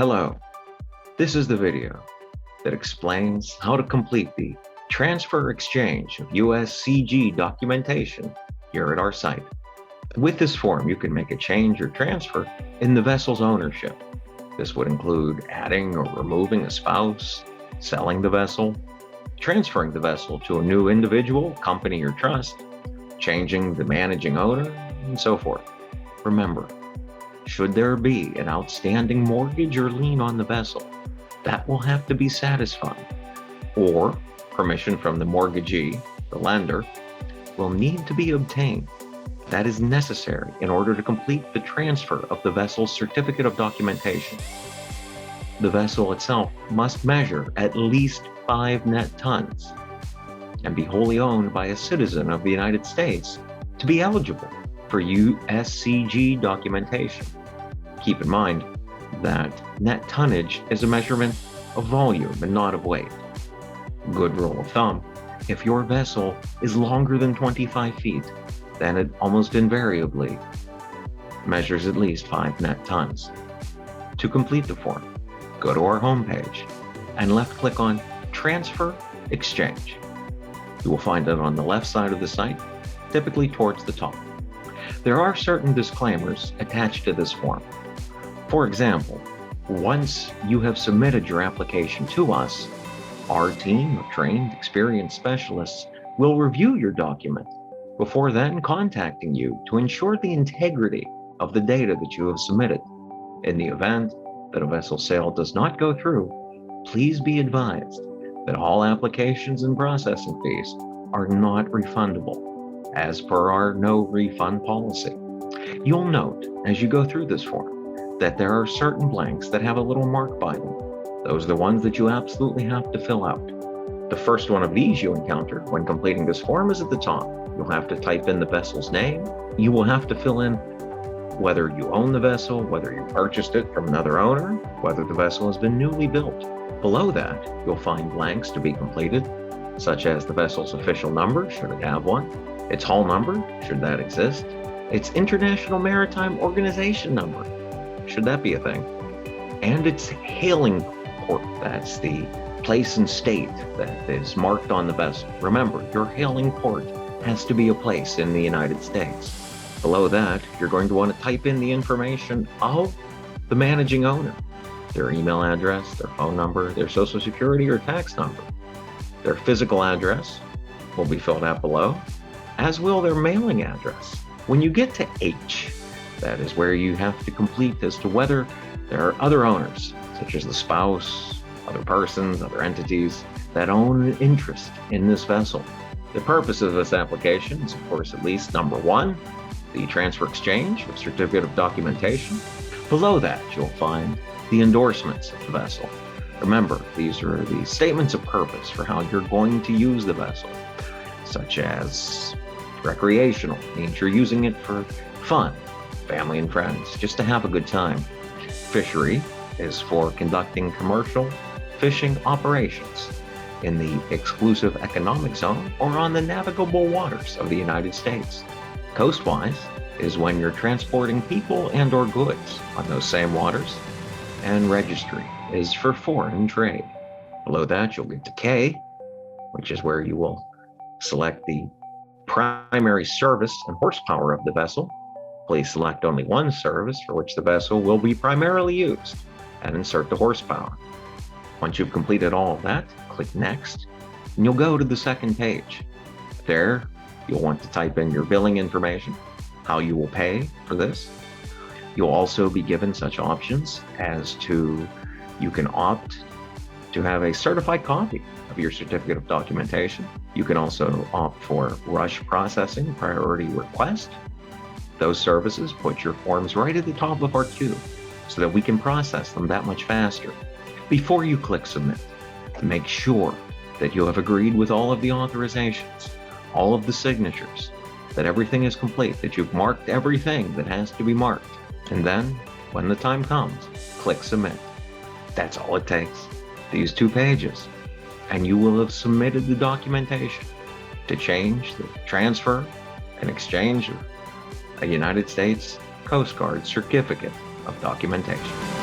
Hello, this is the video that explains how to complete the transfer exchange of USCG documentation here at our site. With this form, you can make a change or transfer in the vessel's ownership. This would include adding or removing a spouse, selling the vessel, transferring the vessel to a new individual, company, or trust, changing the managing owner, and so forth. Remember, should there be an outstanding mortgage or lien on the vessel, that will have to be satisfied, or permission from the mortgagee, the lender, will need to be obtained. That is necessary in order to complete the transfer of the vessel's certificate of documentation. The vessel itself must measure at least 5 net tons and be wholly owned by a citizen of the United States to be eligible for USCG documentation. Keep in mind that net tonnage is a measurement of volume and not of weight. Good rule of thumb, if your vessel is longer than 25 feet, then it almost invariably measures at least 5 net tons. To complete the form, go to our homepage and left-click on Transfer Exchange. You will find it on the left side of the site, typically towards the top. There are certain disclaimers attached to this form. For example, once you have submitted your application to us, our team of trained, experienced specialists will review your document before then contacting you to ensure the integrity of the data that you have submitted. In the event that a vessel sale does not go through, please be advised that all applications and processing fees are not refundable, as per our no refund policy. You'll note as you go through this form that there are certain blanks that have a little mark by them. Those are the ones that you absolutely have to fill out. The first one of these you encounter when completing this form is at the top. You'll have to type in the vessel's name. You will have to fill in whether you own the vessel, whether you purchased it from another owner, whether the vessel has been newly built. Below that, you'll find blanks to be completed, such as the vessel's official number, should it have one, its hull number, should that exist, its International Maritime Organization number, should that be a thing, and its hailing port, that's the place and state that is marked on the vessel. Remember, your hailing port has to be a place in the United States. Below that, you're going to want to type in the information of the managing owner, their email address, their phone number, their social security or tax number. Their physical address will be filled out below, as will their mailing address. When you get to H, that is where you have to complete as to whether there are other owners, such as the spouse, other persons, other entities that own an interest in this vessel. The purpose of this application is, of course, at least number 1, the transfer exchange of certificate of documentation. Below that, you'll find the endorsements of the vessel. Remember, these are the statements of purpose for how you're going to use the vessel, such as recreational, means you're using it for fun, family and friends, just to have a good time. Fishery is for conducting commercial fishing operations in the exclusive economic zone or on the navigable waters of the United States. Coastwise is when you're transporting people and or goods on those same waters. And registry is for foreign trade. Below that, you'll get to K, which is where you will select the primary service and horsepower of the vessel. Please select only one service for which the vessel will be primarily used and insert the horsepower. Once you've completed all of that, click Next, and you'll go to the second page. There, you'll want to type in your billing information, how you will pay for this. You'll also be given such options as to, you can opt to have a certified copy of your certificate of documentation. You can also opt for rush processing, priority request. Those services put your forms right at the top of our queue so that we can process them that much faster. Before you click Submit, make sure that you have agreed with all of the authorizations, all of the signatures, that everything is complete, that you've marked everything that has to be marked. And then, when the time comes, click Submit. That's all it takes. These 2 pages, and you will have submitted the documentation to change the transfer and exchange of a United States Coast Guard certificate of documentation.